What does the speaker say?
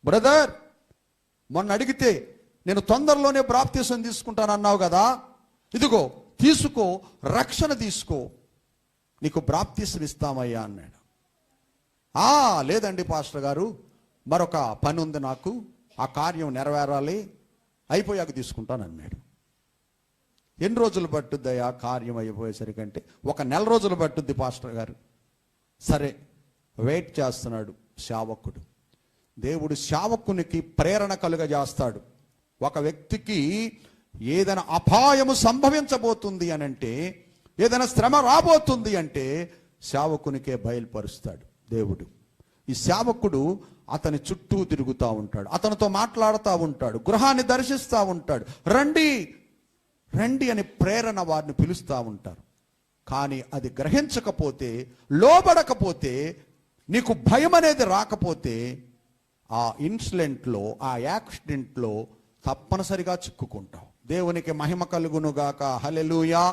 Brother, మొన్న అడిగితే నేను తొందరలోనే బాప్తిసం తీసుకుంటాను అన్నావు కదా, ఇదిగో తీసుకో, రక్షణ తీసుకో, నీకు బాప్తిసం ఇస్తామయ్యా అన్నాడు. లేదండి పాస్టర్ గారు, మరొక పని ఉంది నాకు, ఆ కార్యం నెరవేరాలి, అయిపోయాక తీసుకుంటాను అన్నాడు. ఎన్ని రోజులు పట్టుద్దయ్యా కార్యం అయిపోయేసరికంటే? 1 నెల రోజులు పట్టుద్ది పాస్టర్ గారు. సరే, వెయిట్ చేస్తున్నాడు సేవకుడు. దేవుడు సేవకునికి ప్రేరణ కలుగజేస్తాడు. ఒక వ్యక్తికి ఏదైనా అపాయము సంభవించబోతుంది అని అంటే, ఏదైనా శ్రమ రాబోతుంది అంటే సేవకునికే బయలుపరుస్తాడు దేవుడు. ఈ సేవకుడు అతని చుట్టూ తిరుగుతూ ఉంటాడు, అతనితో మాట్లాడుతూ ఉంటాడు, గృహాన్ని దర్శిస్తూ ఉంటాడు. రండి రండి అని ప్రేరణ వారిని పిలుస్తూ ఉంటారు. కానీ అది గ్రహించకపోతే, లోబడకపోతే, నీకు భయం అనేది రాకపోతే, ఆ ఇన్సిడెంట్లో, ఆ యాక్సిడెంట్లో తప్పనిసరిగా చిక్కుకుంటావు. దేవునికి మహిమ కలుగునుగాక. హల్లెలూయా.